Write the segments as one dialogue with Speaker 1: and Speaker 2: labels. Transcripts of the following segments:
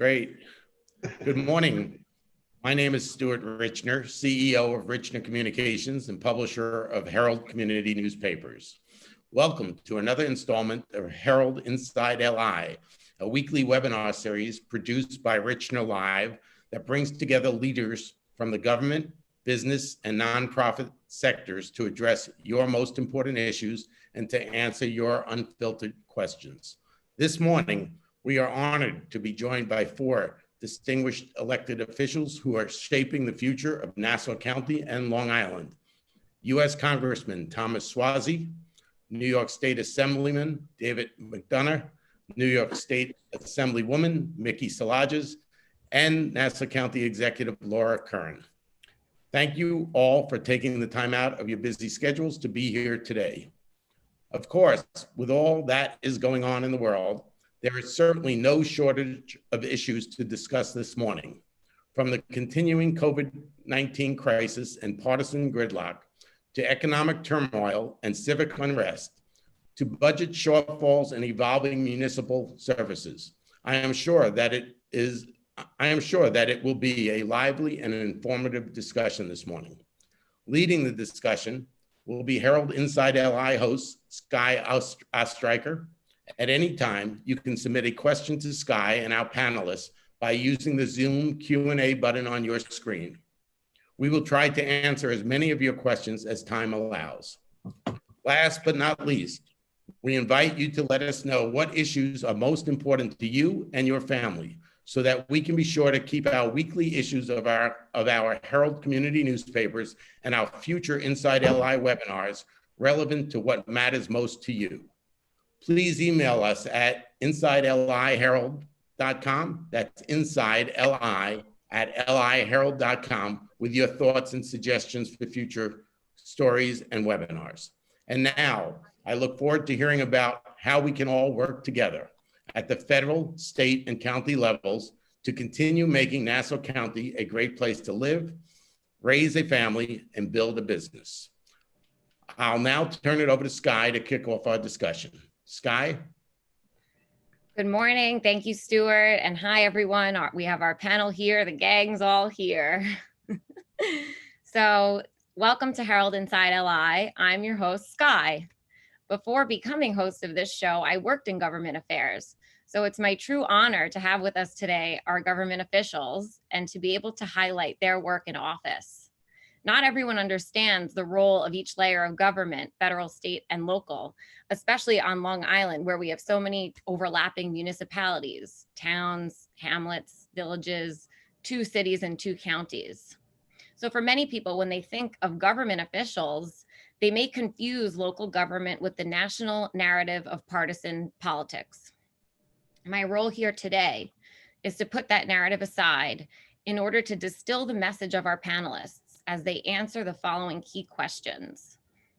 Speaker 1: Great. Good morning. My name is Stuart Richner, CEO of Richner Communications and publisher of Herald Community Newspapers. Welcome to another installment of Herald Inside LI, a weekly webinar series produced by Richner Live that brings together leaders from the government, business, and nonprofit sectors to address your most important issues and to answer your unfiltered questions. This morning, we are honored to be joined by four distinguished elected officials who are shaping the future of Nassau County and Long Island. U.S. Congressman Thomas Suozzi, New York State Assemblyman David McDonough, New York State Assemblywoman Michaelle Solages, and Nassau County Executive Laura Curran. Thank you all for taking the time out of your busy schedules to be here today. Of course, with all that is going on in the world, there is certainly no shortage of issues to discuss this morning, from the continuing COVID-19 crisis and partisan gridlock, to economic turmoil and civic unrest, to budget shortfalls and evolving municipal services. I am sure that it will be a lively and informative discussion this morning. Leading the discussion will be Herald Inside LI host Skye Ostreicher. At any time, you can submit a question to Skye and our panelists by using the Zoom Q&A button on your screen. We will try to answer as many of your questions as time allows. Last but not least, we invite you to let us know what issues are most important to you and your family, so that we can be sure to keep our weekly issues of our Herald community newspapers and our future Inside LI webinars relevant to what matters most to you. Please email us at insideliherald.com. That's insideli@liherald.com with your thoughts and suggestions for future stories and webinars. And now, I look forward to hearing about how we can all work together at the federal, state, and county levels to continue making Nassau County a great place to live, raise a family, and build a business. I'll now turn it over to Skye to kick off our discussion. Skye?
Speaker 2: Good morning. Thank you, Stuart. And hi, everyone. We have our panel here. The gang's all here. So welcome to Herald Inside LI. I'm your host, Skye. Before becoming host of this show, I worked in government affairs. So it's my true honor to have with us today our government officials and to be able to highlight their work in office. Not everyone understands the role of each layer of government, federal, state, and local, especially on Long Island, where we have so many overlapping municipalities, towns, hamlets, villages, 2 cities, and 2 counties. So for many people, when they think of government officials, they may confuse local government with the national narrative of partisan politics. My role here today is to put that narrative aside in order to distill the message of our panelists as they answer the following key questions.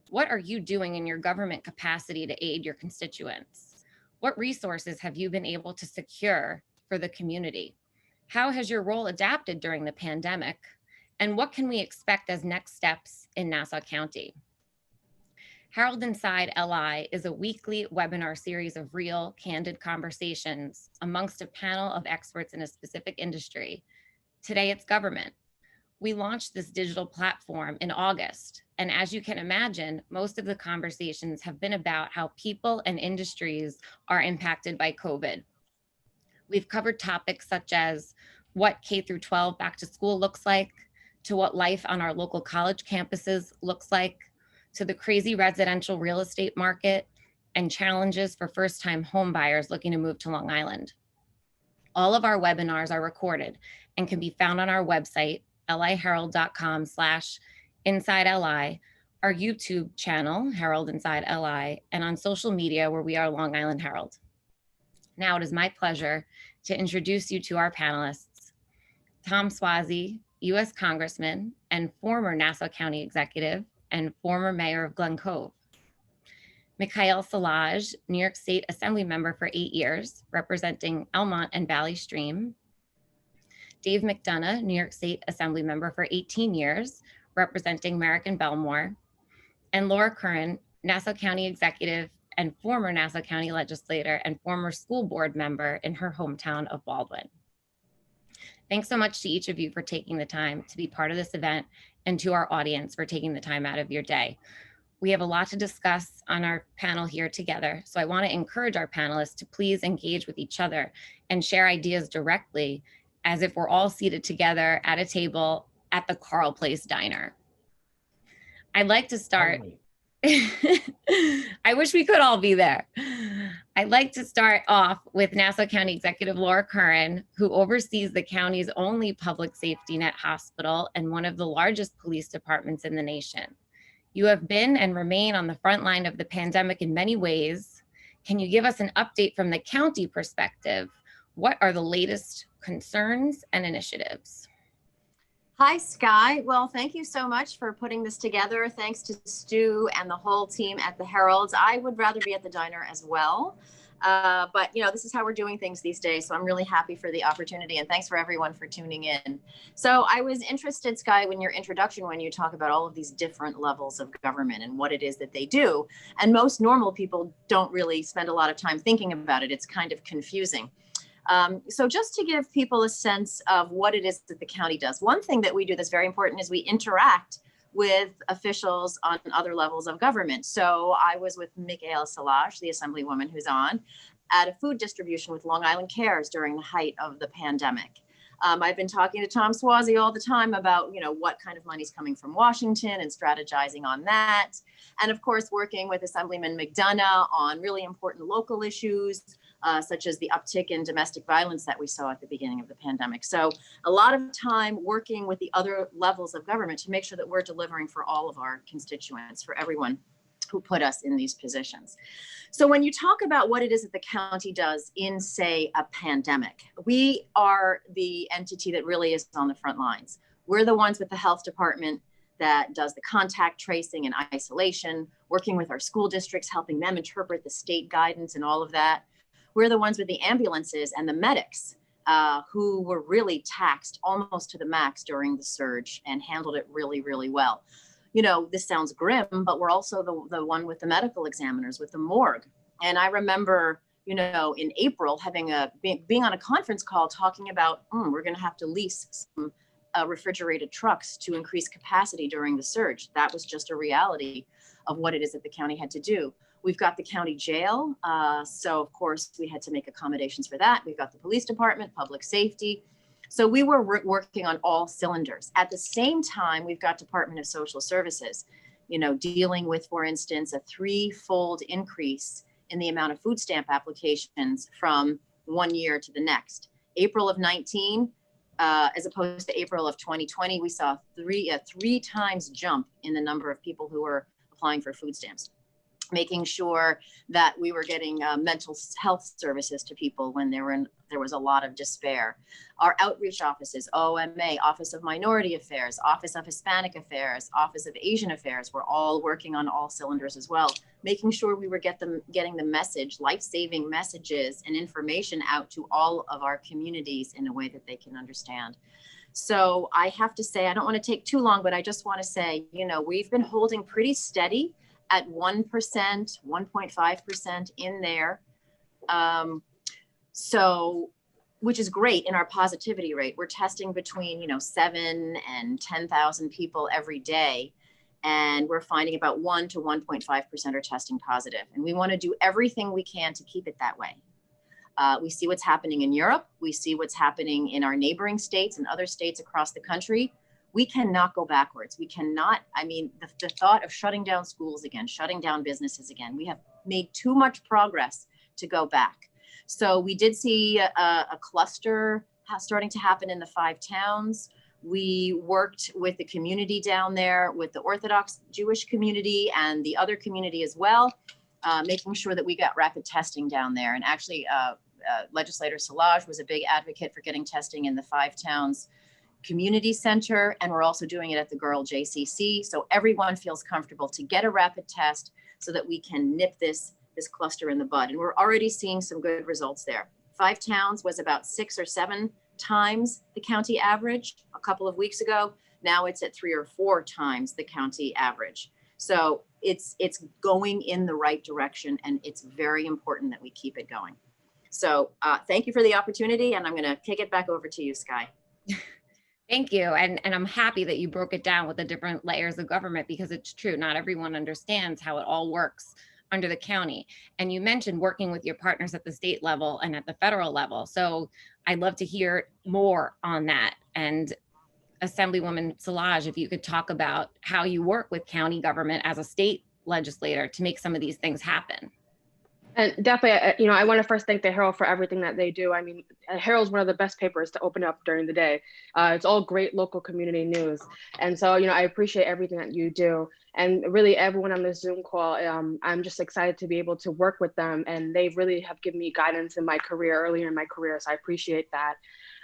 Speaker 2: What are you doing in your government capacity to aid your constituents? What resources have you been able to secure for the community? How has your role adapted during the pandemic? And what can we expect as next steps in Nassau County? Herald Inside LI is a weekly webinar series of real, candid conversations amongst a panel of experts in a specific industry. Today, it's government. We launched this digital platform in August, and as you can imagine, most of the conversations have been about how people and industries are impacted by COVID. We've covered topics such as what K-12 back to school looks like, to what life on our local college campuses looks like, to the crazy residential real estate market, and challenges for first-time home buyers looking to move to Long Island. All of our webinars are recorded and can be found on our website, liherald.com/insideli, our YouTube channel, Herald Inside LI, and on social media where we are Long Island Herald. Now it is my pleasure to introduce you to our panelists. Tom Suozzi, U.S. Congressman and former Nassau County Executive and former Mayor of Glen Cove. Michaelle Solages, New York State Assembly Member for 8 years, representing Elmont and Valley Stream. Dave McDonough, New York State Assembly Member for 18 years, representing Merrick and Belmore. And Laura Curran, Nassau County Executive and former Nassau County Legislator and former school board member in her hometown of Baldwin. Thanks so much to each of you for taking the time to be part of this event and to our audience for taking the time out of your day. We have a lot to discuss on our panel here together, so I want to encourage our panelists to please engage with each other and share ideas directly as if we're all seated together at a table at the Carl Place Diner. I'd like to start. I wish we could all be there. I'd like to start off with Nassau County Executive Laura Curran, who oversees the county's only public safety net hospital and one of the largest police departments in the nation. You have been and remain on the front line of the pandemic in many ways. Can you give us an update from the county perspective? What are the latest concerns and initiatives?
Speaker 3: Hi, Sky. Well, thank you so much for putting this together. Thanks to Stu and the whole team at the Herald. I would rather be at the diner as well. But, this is how we're doing things these days. So I'm really happy for the opportunity. And thanks for everyone for tuning in. So I was interested, Sky, when your introduction, when you talk about all of these different levels of government and what it is that they do. And most normal people don't really spend a lot of time thinking about it. It's kind of confusing. So just to give people a sense of what it is that the county does, one thing that we do that's very important is we interact with officials on other levels of government. So I was with Michaelle C, the assemblywoman who's on, at a food distribution with Long Island Cares during the height of the pandemic. I've been talking to Tom Suozzi all the time about, what kind of money's coming from Washington and strategizing on that. And of course, working with Assemblyman McDonough on really important local issues, such as the uptick in domestic violence that we saw at the beginning of the pandemic. So a lot of time working with the other levels of government to make sure that we're delivering for all of our constituents, for everyone who put us in these positions. So when you talk about what it is that the county does in, say, a pandemic, we are the entity that really is on the front lines. We're the ones with the health department that does the contact tracing and isolation, working with our school districts, helping them interpret the state guidance and all of that. We're the ones with the ambulances and the medics who were really taxed almost to the max during the surge and handled it really, really well. This sounds grim, but we're also the one with the medical examiners, with the morgue. And I remember, in April being on a conference call talking about, we're going to have to lease some refrigerated trucks to increase capacity during the surge. That was just a reality of what it is that the county had to do. We've got the county jail. So of course we had to make accommodations for that. We've got the police department, public safety. So we were working on all cylinders. At the same time, we've got Department of Social Services, dealing with, for instance, a threefold increase in the amount of food stamp applications from one year to the next. April of 19, as opposed to April of 2020, we saw a three times jump in the number of people who were applying for food stamps, making sure that we were getting mental health services to people when there was a lot of despair. Our outreach offices, OMA, Office of Minority Affairs, Office of Hispanic Affairs, Office of Asian Affairs, were all working on all cylinders as well, making sure we were getting the message, life-saving messages and information out to all of our communities in a way that they can understand. So I have to say, I don't want to take too long, but I just want to say, we've been holding pretty steady at 1%, 1.5% in there. So, which is great in our positivity rate. We're testing between, 7 and 10,000 people every day. And we're finding about 1 to 1.5% are testing positive. And we want to do everything we can to keep it that way. We see what's happening in Europe. We see what's happening in our neighboring states and other states across the country. We cannot go backwards. We cannot, the thought of shutting down schools again, shutting down businesses again, we have made too much progress to go back. So we did see a cluster starting to happen in the 5 towns. We worked with the community down there, with the Orthodox Jewish community and the other community as well, making sure that we got rapid testing down there. And actually, Legislator Solages was a big advocate for getting testing in the 5 towns community center, and we're also doing it at the Girl JCC. So everyone feels comfortable to get a rapid test so that we can nip this cluster in the bud. And we're already seeing some good results there. 5 towns was about 6 or 7 times the county average a couple of weeks ago. Now it's at 3 or 4 times the county average. So it's going in the right direction, and it's very important that we keep it going. So thank you for the opportunity, and I'm going to kick it back over to you, Sky.
Speaker 2: Thank you. And I'm happy that you broke it down with the different layers of government, because it's true. Not everyone understands how it all works under the county. And you mentioned working with your partners at the state level and at the federal level. So I'd love to hear more on that. And Assemblywoman Solage, if you could talk about how you work with county government as a state legislator to make some of these things happen.
Speaker 4: And definitely, I want to first thank the Herald for everything that they do. I mean, Herald's one of the best papers to open up during the day. It's all great local community news. And so, I appreciate everything that you do. And really everyone on this Zoom call, I'm just excited to be able to work with them. And they really have given me guidance in my career, earlier in my career. So I appreciate that.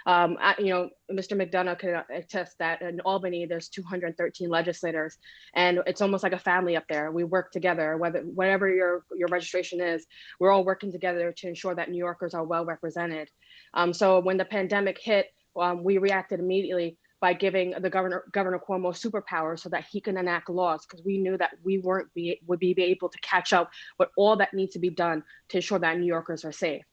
Speaker 4: Mr. McDonough can attest that in Albany, there's 213 legislators, and it's almost like a family up there. We work together, whatever your registration is, we're all working together to ensure that New Yorkers are well represented. So when the pandemic hit, we reacted immediately by giving the Governor Cuomo superpowers so that he can enact laws, because we knew that we would be able to catch up with all that needs to be done to ensure that New Yorkers are safe.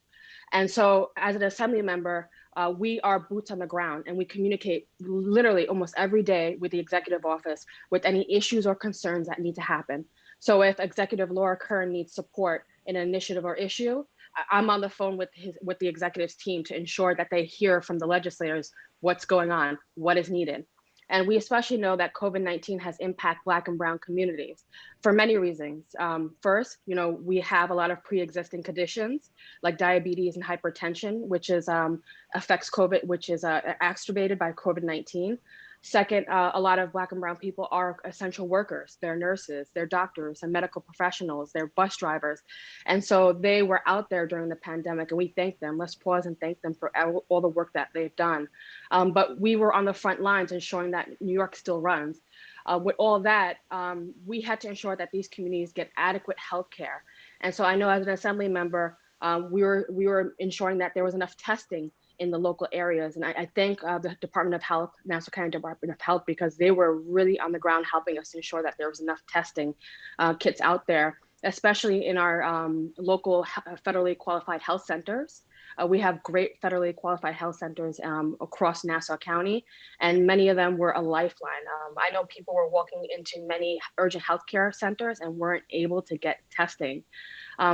Speaker 4: And so as an assembly member, we are boots on the ground, and we communicate literally almost every day with the executive office with any issues or concerns that need to happen. So if Executive Laura Curran needs support in an initiative or issue, I'm on the phone with the executives team to ensure that they hear from the legislators what's going on, what is needed. And we especially know that COVID-19 has impacted Black and Brown communities for many reasons. First, we have a lot of pre-existing conditions like diabetes and hypertension, which affects COVID, which is exacerbated by COVID-19. Second, a lot of Black and Brown people are essential workers. They're nurses, they're doctors and medical professionals, they're bus drivers. And so they were out there during the pandemic, and we thank them. Let's pause and thank them for all the work that they've done. But we were on the front lines ensuring that New York still runs. With all that, we had to ensure that these communities get adequate health care. And so I know as an assembly member, we were ensuring that there was enough testing in the local areas. And I thank the Department of Health, Nassau County Department of Health, because they were really on the ground helping us ensure that there was enough testing kits out there, especially in our local federally qualified health centers. We have great federally qualified health centers across Nassau County, and many of them were a lifeline. I know people were walking into many urgent healthcare centers and weren't able to get testing.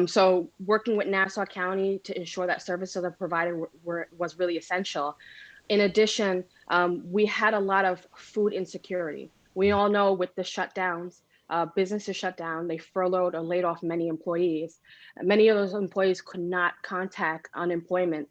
Speaker 4: So working with Nassau County to ensure that services are provided was really essential. In addition, we had a lot of food insecurity. We all know with the shutdowns, businesses shut down, they furloughed or laid off many employees. Many of those employees could not contact unemployment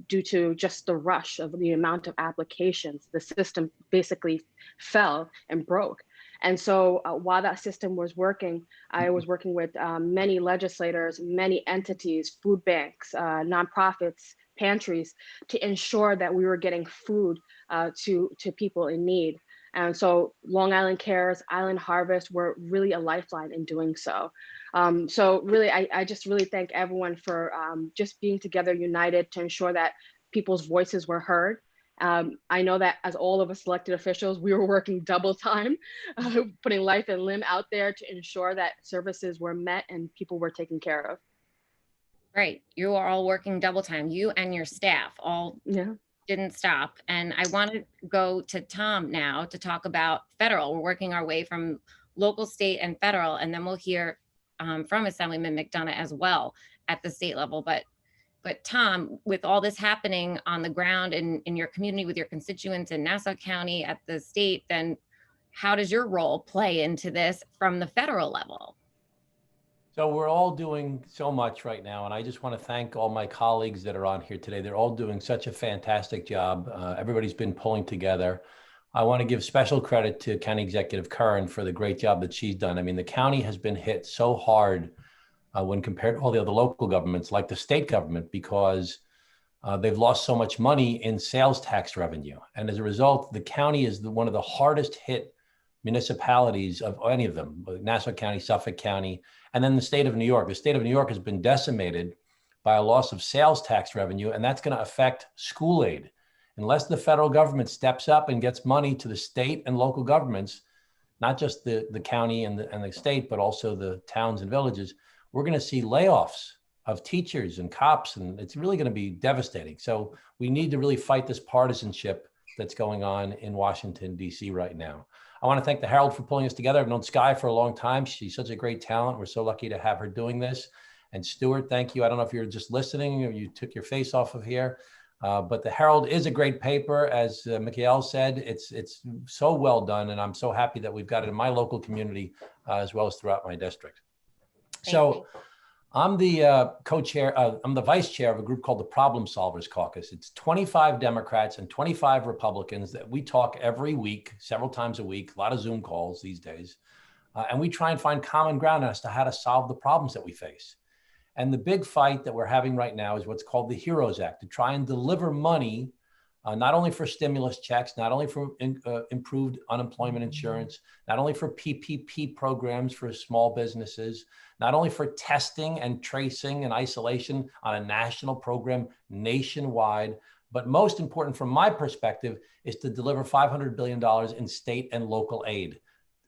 Speaker 4: due to just the rush of the amount of applications. The system basically fell and broke. And so while that system was working, I was working with many legislators, many entities, food banks, nonprofits, pantries, to ensure that we were getting food to people in need. And so Long Island Cares, Island Harvest were really a lifeline in doing so. So really, I just really thank everyone for just being together, united to ensure that people's voices were heard. I know that as all of us elected officials, we were working double time, putting life and limb out there to ensure that services were met and people were taken care of.
Speaker 2: Right. You are all working double time. You and your staff all didn't stop. And I want to go to Tom now to talk about federal. We're working our way from local, state, and federal, and then we'll hear from Assemblyman McDonough as well at the state level. But Tom, with all this happening on the ground in your community with your constituents in Nassau County at the state, then how does your role play into this from the federal level?
Speaker 5: So we're all doing so much right now, and I just want to thank all my colleagues that are on here today. They're all doing such a fantastic job. Everybody's been pulling together. I want to give special credit to County Executive Curran for the great job that she's done. I mean, the county has been hit so hard when compared to all the other local governments, like the state government, because they've lost so much money in sales tax revenue. And as a result, the county is one of the hardest hit municipalities of any of them, Nassau County, Suffolk County, and then the state of New York. The state of New York has been decimated by a loss of sales tax revenue, and that's going to affect school aid. Unless the federal government steps up and gets money to the state and local governments, not just the county and the state, but also the towns and villages, we're going to see layoffs of teachers and cops, and it's really going to be devastating. So we need to really fight this partisanship that's going on in Washington, D.C. right now. I want to thank the Herald for pulling us together. I've known Sky for a long time. She's such a great talent. We're so lucky to have her doing this. And Stuart, thank you. I don't know if you're just listening or you took your face off of here, but the Herald is a great paper. As Michaelle said, it's so well done. And I'm so happy that we've got it in my local community as well as throughout my district. So I'm the co-chair, I'm the vice chair of a group called the Problem Solvers Caucus. It's 25 Democrats and 25 Republicans that we talk every week, several times a week, a lot of Zoom calls these days. And we try and find common ground as to how to solve the problems that we face. And the big fight that we're having right now is what's called the HEROES Act, to try and deliver money, not only for stimulus checks, not only for improved unemployment insurance, not only for PPP programs for small businesses, not only for testing and tracing and isolation on a national program nationwide, but most important from my perspective is to deliver $500 billion in state and local aid.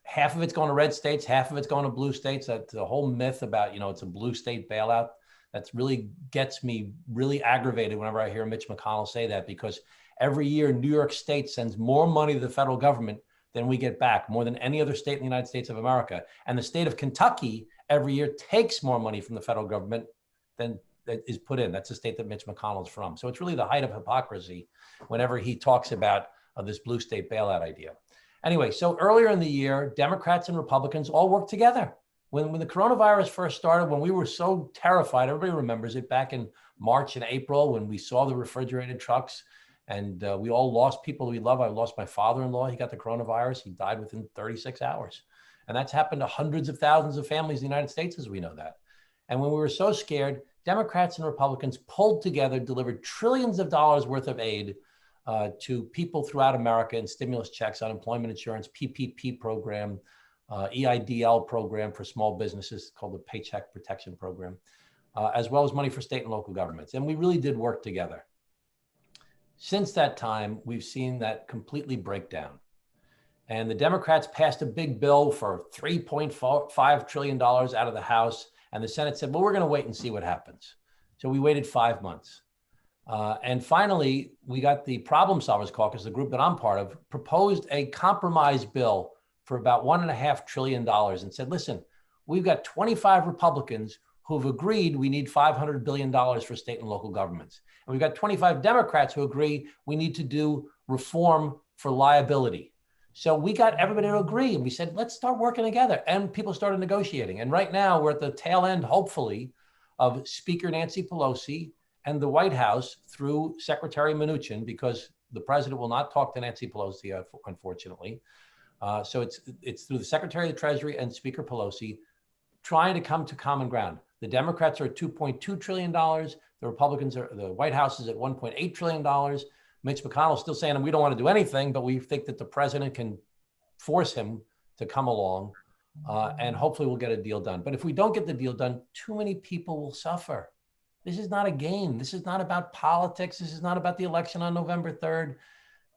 Speaker 5: Half of it's going to red states, half of it's going to blue states. That's the whole myth about, it's a blue state bailout. That's really gets me really aggravated whenever I hear Mitch McConnell say that, because every year New York State sends more money to the federal government than we get back, more than any other state in the United States of America. And the state of Kentucky every year takes more money from the federal government than that is put in. That's the state that Mitch McConnell is from. So it's really the height of hypocrisy whenever he talks about this blue state bailout idea. Anyway, so earlier in the year, Democrats and Republicans all worked together. When the coronavirus first started, when we were so terrified, everybody remembers it back in March and April when we saw the refrigerated trucks and we all lost people we love. I lost my father-in-law. He got the coronavirus. He died within 36 hours. And that's happened to hundreds of thousands of families in the United States, as we know that. And when we were so scared, Democrats and Republicans pulled together, delivered trillions of dollars worth of aid to people throughout America in stimulus checks, unemployment insurance, PPP program, EIDL program for small businesses called the Paycheck Protection Program, as well as money for state and local governments. And we really did work together. Since that time, we've seen that completely break down. And the Democrats passed a big bill for $3.5 trillion out of the House. And the Senate said, well, we're going to wait and see what happens. So we waited 5 months. And finally, we got the Problem Solvers Caucus, the group that I'm part of, proposed a compromise bill for about $1.5 trillion and said, listen, we've got 25 Republicans who've agreed we need $500 billion for state and local governments. And we've got 25 Democrats who agree we need to do reform for liability. So we got everybody to agree. And we said, let's start working together. And people started negotiating. And right now we're at the tail end, hopefully, of Speaker Nancy Pelosi and the White House through Secretary Mnuchin, because the president will not talk to Nancy Pelosi, unfortunately. So it's through the Secretary of the Treasury and Speaker Pelosi trying to come to common ground. The Democrats are at $2.2 trillion. The Republicans are, the White House is at $1.8 trillion. Mitch McConnell is still saying we don't want to do anything, but we think that the president can force him to come along and hopefully we'll get a deal done. But if we don't get the deal done, too many people will suffer. This is not a game. This is not about politics. This is not about the election on November 3rd.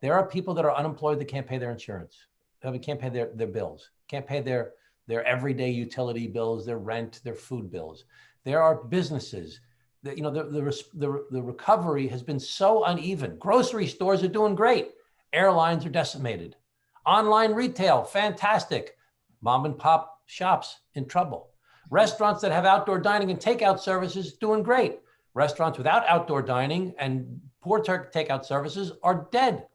Speaker 5: There are people that are unemployed that can't pay their insurance. They can't pay their bills, can't pay their everyday utility bills, their rent, their food bills. There are businesses that, the recovery has been so uneven. Grocery stores are doing great. Airlines are decimated. Online retail, fantastic. Mom and pop shops in trouble. Restaurants that have outdoor dining and takeout services doing great. Restaurants without outdoor dining and poor takeout services are dead.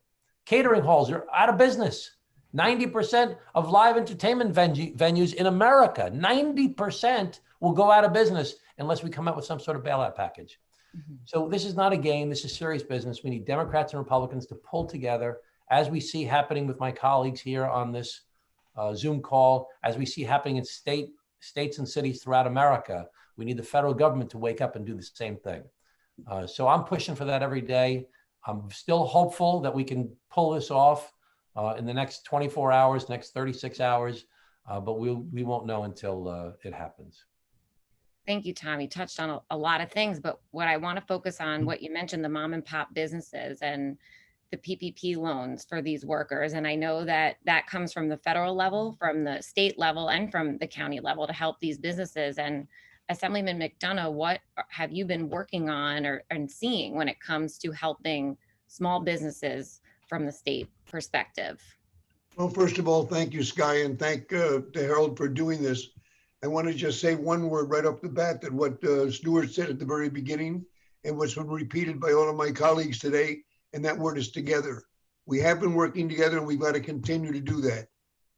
Speaker 5: Catering halls are out of business. 90% of live entertainment venues in America, 90% will go out of business unless we come up with some sort of bailout package. Mm-hmm. So this is not a game. This is serious business. We need Democrats and Republicans to pull together, as we see happening with my colleagues here on this Zoom call, as we see happening in states and cities throughout America. We need the federal government to wake up and do the same thing. So I'm pushing for that every day. I'm still hopeful that we can pull this off in the next 24 hours, next 36 hours, but we won't know until it happens.
Speaker 2: Thank you, Tom. You touched on a lot of things, but what I want to focus on, what you mentioned, the mom and pop businesses and the PPP loans for these workers. And I know that that comes from the federal level, from the state level, and from the county level to help these businesses. And Assemblyman McDonough, what have you been working on and seeing when it comes to helping small businesses from the state perspective?
Speaker 6: Well, first of all, thank you, Sky, and thank the Herald for doing this. I want to just say one word right off the bat, that what Stuart said at the very beginning and what's been repeated by all of my colleagues today, and that word is together. We have been working together and we've got to continue to do that.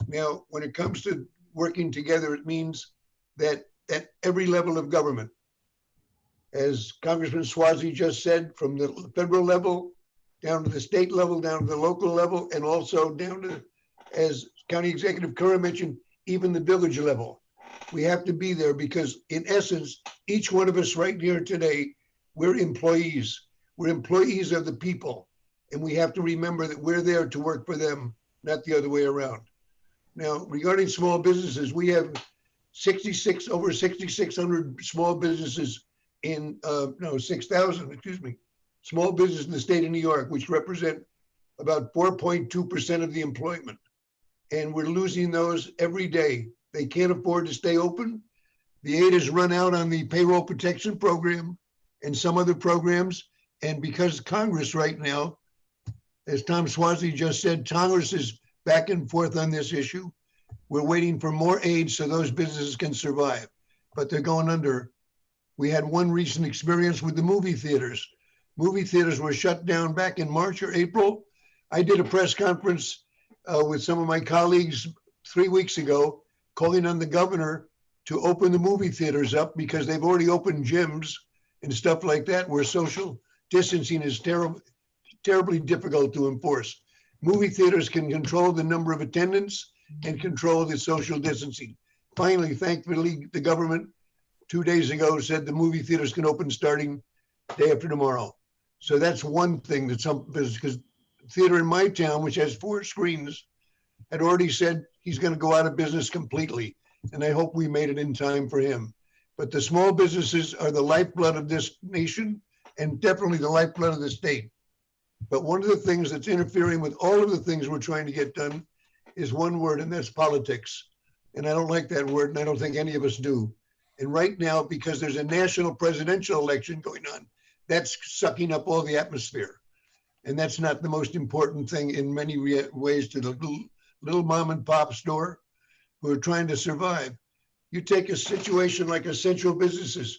Speaker 6: Now, when it comes to working together, it means that at every level of government, as Congressman Suozzi just said, from the federal level down to the state level, down to the local level, and also down to, as County Executive Curran mentioned, even the village level. We have to be there because, in essence, each one of us right here today, we're employees. We're employees of the people. And we have to remember that we're there to work for them, not the other way around. Now, regarding small businesses, we have over 6,600 small businesses in, 6,000, excuse me, small business in the state of New York, which represent about 4.2% of the employment. And we're losing those every day. They can't afford to stay open. The aid has run out on the payroll protection program and some other programs. And because Congress right now, as Tom Suozzi just said, Congress is back and forth on this issue. We're waiting for more aid so those businesses can survive, but they're going under. We had one recent experience with the movie theaters. Movie theaters were shut down back in March or April. I did a press conference with some of my colleagues 3 weeks ago, calling on the governor to open the movie theaters up because they've already opened gyms and stuff like that where social distancing is terribly difficult to enforce. Movie theaters can control the number of attendants and control the social distancing. Finally, thankfully, the government 2 days ago said the movie theaters can open starting day after tomorrow. So that's one thing that some business, because theater in my town, which has 4 screens, had already said he's going to go out of business completely. And I hope we made it in time for him. But the small businesses are the lifeblood of this nation and definitely the lifeblood of the state. But one of the things that's interfering with all of the things we're trying to get done is one word, and that's politics. And I don't like that word, and I don't think any of us do. And right now, because there's a national presidential election going on, that's sucking up all the atmosphere. And that's not the most important thing in many ways to the little mom and pop store who are trying to survive. You take a situation like essential businesses.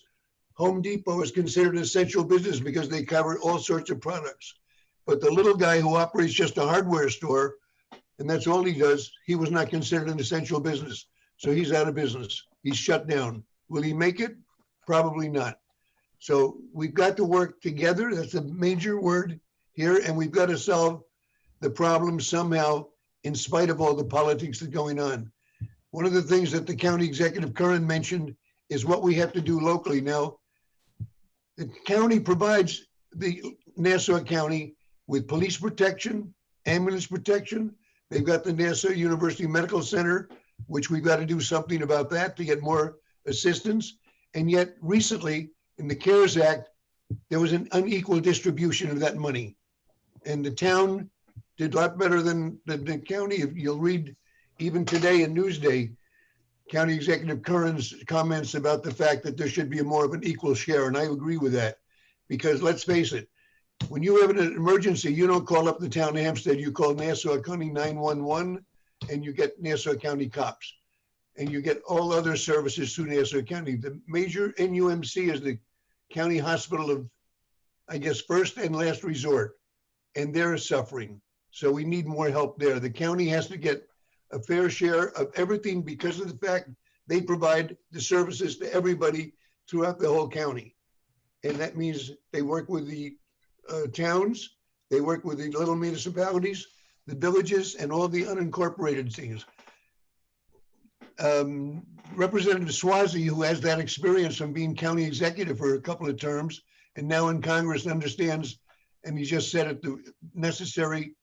Speaker 6: Home Depot is considered an essential business because they cover all sorts of products. But the little guy who operates just a hardware store, and that's all he does, he was not considered an essential business. So he's out of business. He's shut down. Will he make it? Probably not. So we've got to work together. That's a major word here. And we've got to solve the problem somehow in spite of all the politics that's going on. One of the things that the county executive Curran mentioned is what we have to do locally. Now, the county provides the Nassau County with police protection, ambulance protection. They've got the Nassau University Medical Center, which we've got to do something about that to get more assistance. And yet recently in the CARES Act, there was an unequal distribution of that money. And the town did a lot better than the county. If you'll read even today in Newsday, County Executive Curran's comments about the fact that there should be more of an equal share. And I agree with that because let's face it, when you have an emergency, you don't call up the town of Hampstead, you call Nassau County 911 and you get Nassau County cops and you get all other services through Nassau County. The major NUMC is the county hospital of, I guess, first and last resort, and they're suffering. So we need more help there. The county has to get a fair share of everything because of the fact they provide the services to everybody throughout the whole county. And that means they work with the towns, they work with the little municipalities, the villages, and all the unincorporated things. Representative Suozzi, who has that experience from being county executive for a couple of terms, and now in Congress understands, and he just said it, the necessary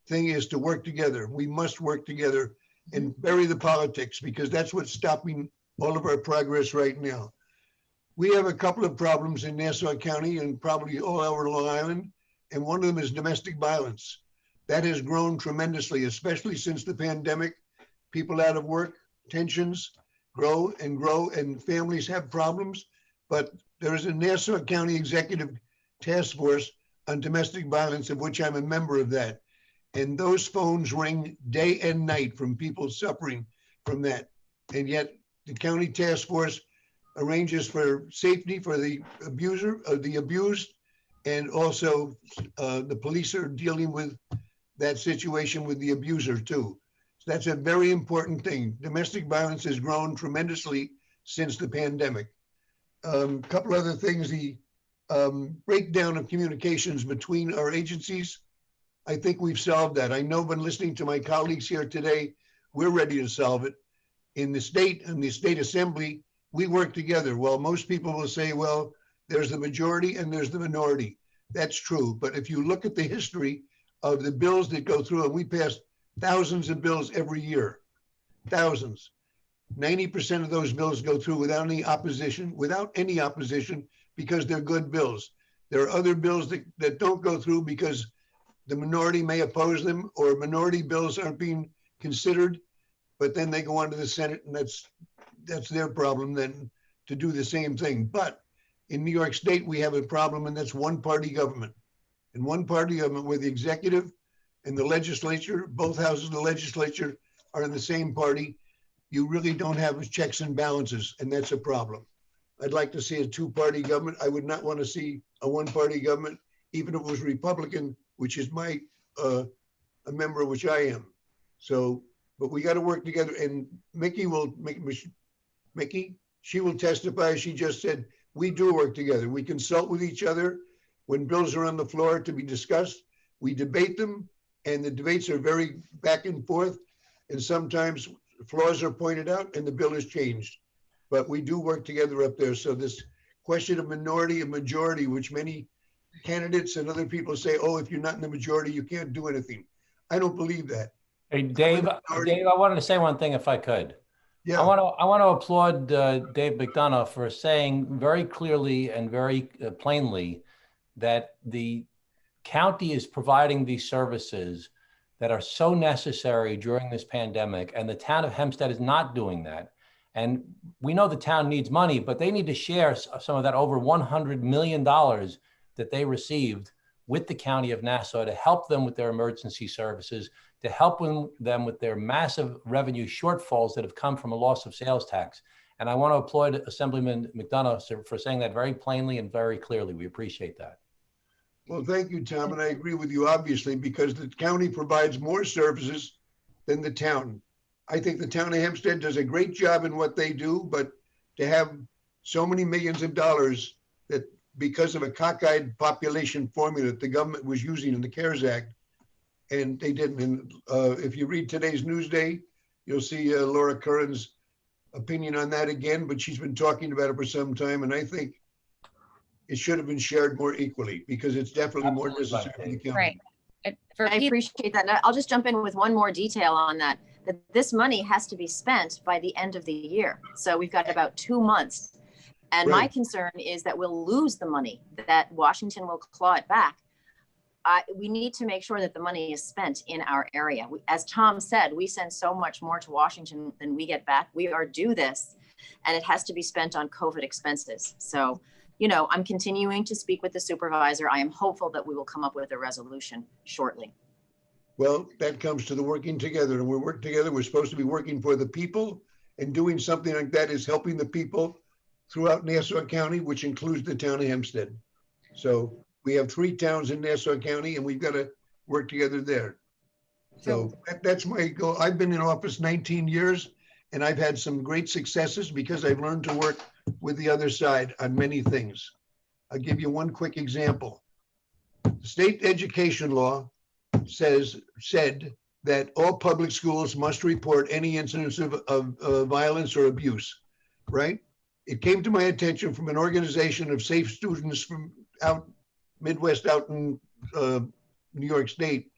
Speaker 6: thing is to work together. We must work together and bury the politics because that's what's stopping all of our progress right now. We have a couple of problems in Nassau County and probably all over Long Island, and one of them is domestic violence. That has grown tremendously, especially since the pandemic. People out of work, tensions grow, and families have problems. But there is a Nassau County Executive Task Force on domestic violence, of which I'm a member of that. And those phones ring day and night from people suffering from that. And yet the county task force arranges for safety for the abuser, the abused, and also the police are dealing with that situation with the abuser too. So that's a very important thing. Domestic violence has grown tremendously since the pandemic. Couple other things, the breakdown of communications between our agencies, I think we've solved that. I know when listening to my colleagues here today, we're ready to solve it. In the state and the state assembly, we work together. Well, most people will say, well, there's the majority and there's the minority. That's true. But if you look at the history of the bills that go through, and we pass thousands of bills every year, thousands. 90% of those bills go through without any opposition, because they're good bills. There are other bills that don't go through because the minority may oppose them, or minority bills aren't being considered, but then they go on to the Senate, and that's their problem then to do the same thing. But in New York State, we have a problem, and that's one-party government. And one-party government where the executive and the legislature, both houses of the legislature are in the same party, you really don't have checks and balances, and that's a problem. I'd like to see a two-party government. I would not want to see a one-party government, even if it was Republican, which is a member of which I am. So, but we got to work together, and Mickey, she will testify. She just said, we do work together. We consult with each other when bills are on the floor to be discussed. We debate them, and the debates are very back and forth, and sometimes flaws are pointed out and the bill is changed. But we do work together up there. So this question of minority and majority, which many candidates and other people say, oh, if you're not in the majority, you can't do anything. I don't believe that.
Speaker 5: Hey, Dave, I wanted to say one thing if I could.
Speaker 6: Yeah.
Speaker 5: I want to applaud Dave McDonough for saying very clearly and very plainly that the county is providing these services that are so necessary during this pandemic, and the town of Hempstead is not doing that. And we know the town needs money, but they need to share some of that over $100 million that they received with the county of Nassau to help them with their emergency services, to help them with their massive revenue shortfalls that have come from a loss of sales tax. And I want to applaud Assemblyman McDonough for saying that very plainly and very clearly. We appreciate that.
Speaker 6: Well, thank you, Tom. And I agree with you, obviously, because the county provides more services than the town. I think the town of Hempstead does a great job in what they do, but to have so many millions of dollars that because of a cockeyed population formula that the government was using in the CARES Act, and they didn't. And if you read today's Newsday, you'll see Laura Curran's opinion on that again, but she's been talking about it for some time. And I think it should have been shared more equally because it's definitely more necessary for the county.
Speaker 2: Right.
Speaker 3: I appreciate that. And I'll just jump in with one more detail on that this money has to be spent by the end of the year. So we've got about 2 months. And my concern is that we'll lose the money, that Washington will claw it back. We need to make sure that the money is spent in our area. As Tom said, we send so much more to Washington than we get back. We are due this, and it has to be spent on COVID expenses. So, you know, I'm continuing to speak with the supervisor. I am hopeful that we will come up with a resolution shortly.
Speaker 6: Well, that comes to the working together, and we work together. We're supposed to be working for the people, and doing something like that is helping the people throughout Nassau County, which includes the town of Hempstead. So we have 3 towns in Nassau County, and we've got to work together there. So that's my goal. I've been in office 19 years, and I've had some great successes because I've learned to work with the other side on many things. I'll give you one quick example. The state education law said that all public schools must report any incidents of violence or abuse, right? It came to my attention from an organization of safe students from out Midwest, out in New York State,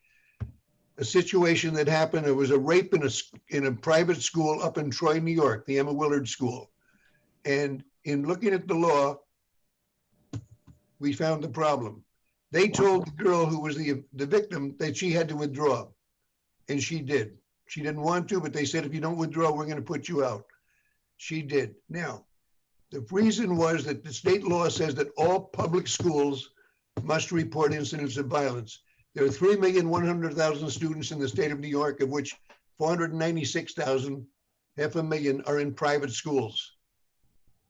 Speaker 6: a situation that happened. There was a rape in a private school up in Troy, New York, the Emma Willard School. And in looking at the law, we found the problem. They told the girl who was the victim that she had to withdraw, and she did. She didn't want to, but they said, if you don't withdraw, we're going to put you out. She did. Now, the reason was that the state law says that all public schools must report incidents of violence. There are 3,100,000 students in the state of New York, of which 496,000, 500,000, are in private schools.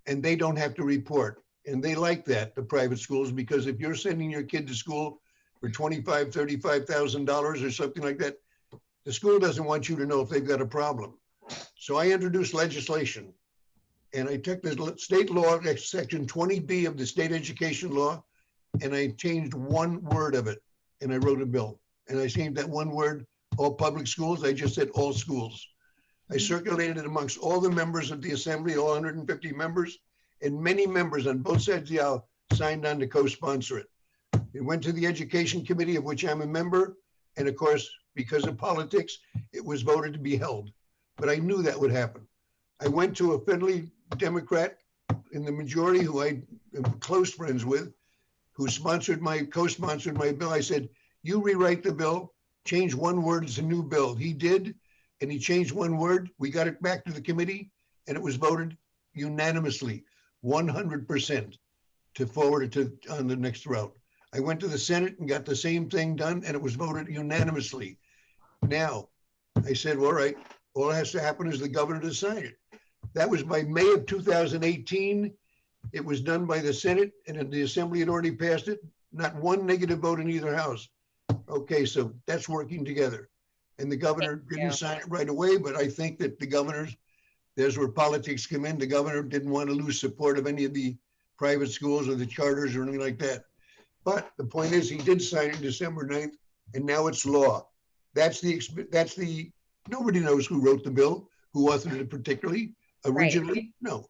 Speaker 6: And they don't have to report. And they like that, the private schools, because if you're sending your kid to school for $25,000, $35,000 or something like that, the school doesn't want you to know if they've got a problem. So I introduced legislation, and I took the state law, section 20B of the state education law, and I changed one word of it, and I wrote a bill. And I changed that one word, all public schools. I just said all schools. I circulated it amongst all the members of the assembly, all 150 members, and many members on both sides of the aisle signed on to co-sponsor it. It went to the education committee, of which I'm a member. And of course, because of politics, it was voted to be held. But I knew that would happen. I went to a friendly Democrat in the majority who I am close friends with, who co-sponsored my bill. I said, you rewrite the bill, change one word, it's a new bill. He did, and he changed one word. We got it back to the committee, and it was voted unanimously, 100%, to forward it on the next route. I went to the Senate and got the same thing done, and it was voted unanimously. Now, I said, well, all right, all that has to happen is the governor to sign it. That was by May of 2018. It was done by the Senate, and the Assembly had already passed it. Not one negative vote in either house. Okay, so that's working together. And the governor didn't sign it right away, but I think that the governors, there's where politics come in. The governor didn't want to lose support of any of the private schools or the charters or anything like that. But the point is, he did sign it December 9th, and now it's law. Nobody knows who wrote the bill, who authored it particularly, originally, right. No.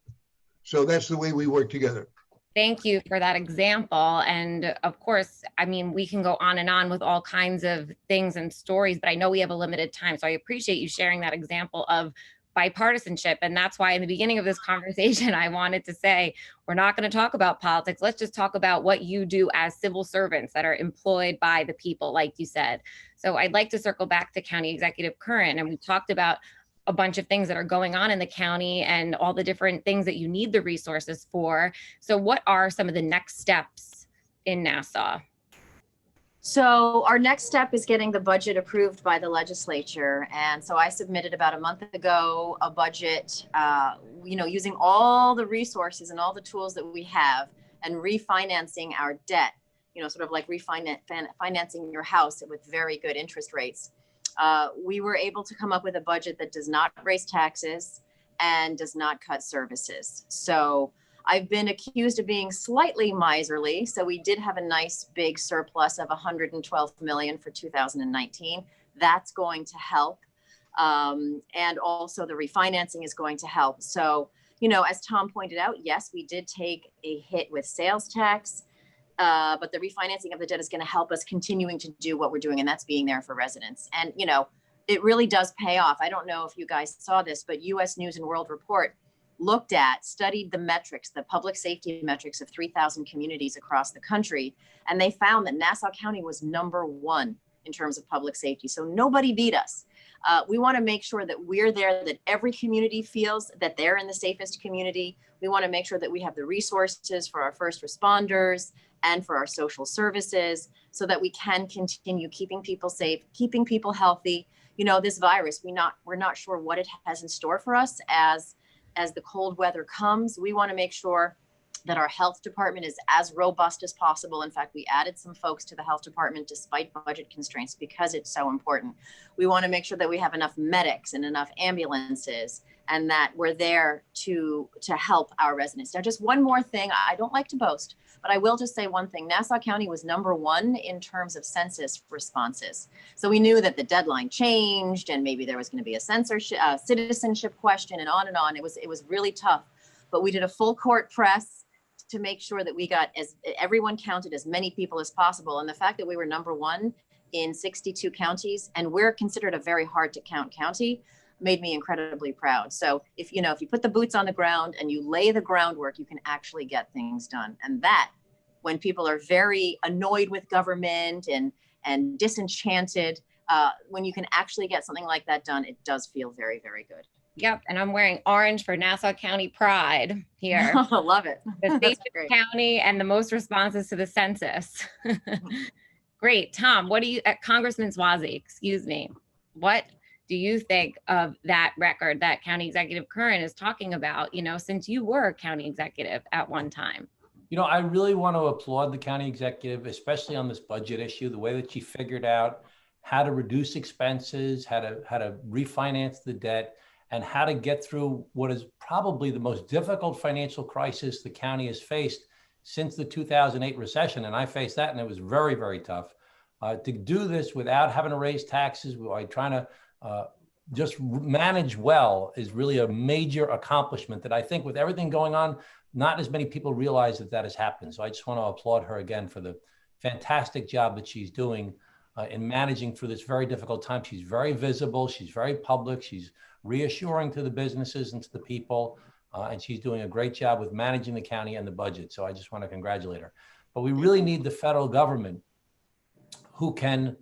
Speaker 6: So that's the way we work together.
Speaker 2: Thank you for that example. And of course, I mean, we can go on and on with all kinds of things and stories, but I know we have a limited time. So I appreciate you sharing that example of bipartisanship. And that's why in the beginning of this conversation, I wanted to say, we're not going to talk about politics. Let's just talk about what you do as civil servants that are employed by the people, like you said. So I'd like to circle back to County Executive Curran. And we talked about a bunch of things that are going on in the county and all the different things that you need the resources for. So what are some of the next steps in Nassau?
Speaker 3: So our next step is getting the budget approved by the legislature. And so I submitted about a month ago a budget, using all the resources and all the tools that we have and refinancing our debt, sort of like financing your house with very good interest rates. We were able to come up with a budget that does not raise taxes and does not cut services. So I've been accused of being slightly miserly. So we did have a nice big surplus of $112 million for 2019. That's going to help. And also the refinancing is going to help. So, as Tom pointed out, yes, we did take a hit with sales tax, but the refinancing of the debt is going to help us continuing to do what we're doing, and that's being there for residents. And, it really does pay off. I don't know if you guys saw this, but U.S. News and World Report studied the metrics, the public safety metrics of 3,000 communities across the country. And they found that Nassau County was #1 in terms of public safety. So nobody beat us. We want to make sure that we're there, that every community feels that they're in the safest community. We want to make sure that we have the resources for our first responders and for our social services so that we can continue keeping people safe, keeping people healthy. This virus, we're not sure what it has in store for us as the cold weather comes. We want to make sure that our health department is as robust as possible. In fact, we added some folks to the health department despite budget constraints because it's so important. We want to make sure that we have enough medics and enough ambulances and that we're there to help our residents. Now, just one more thing. I don't like to boast, but I will just say one thing. Nassau County was #1 in terms of census responses. So we knew that the deadline changed and maybe there was going to be a citizenship question and on and on. It was really tough, but we did a full court press to make sure that we got everyone counted, as many people as possible. And the fact that we were #1 in 62 counties, and we're considered a very hard to count county, made me incredibly proud. So if you put the boots on the ground and you lay the groundwork, you can actually get things done. And that, when people are very annoyed with government and disenchanted, when you can actually get something like that done, it does feel very, very good.
Speaker 2: Yep, and I'm wearing orange for Nassau County Pride here.
Speaker 3: I love it.
Speaker 2: The
Speaker 3: That's
Speaker 2: safest
Speaker 3: great.
Speaker 2: county and the most responses to the census. Great. Tom, what do you, Congressman Suozzi, excuse me, what do you think of that record that County Executive Curran is talking about, you know, since you were a county executive at one time?
Speaker 5: You know, I really want to applaud the county executive, especially on this budget issue, the way that she figured out how to reduce expenses, how to refinance the debt, and how to get through what is probably the most difficult financial crisis the county has faced since the 2008 recession. And I faced that, and it was very, very tough. To do this without having to raise taxes, by trying to just manage well, is really a major accomplishment that I think with everything going on, not as many people realize that that has happened. So I just want to applaud her again for the fantastic job that she's doing in managing through this very difficult time. She's very visible, she's very public, she's reassuring to the businesses and to the people, and she's doing a great job with managing the county and the budget. So I just want to congratulate her. But we really need the federal government who can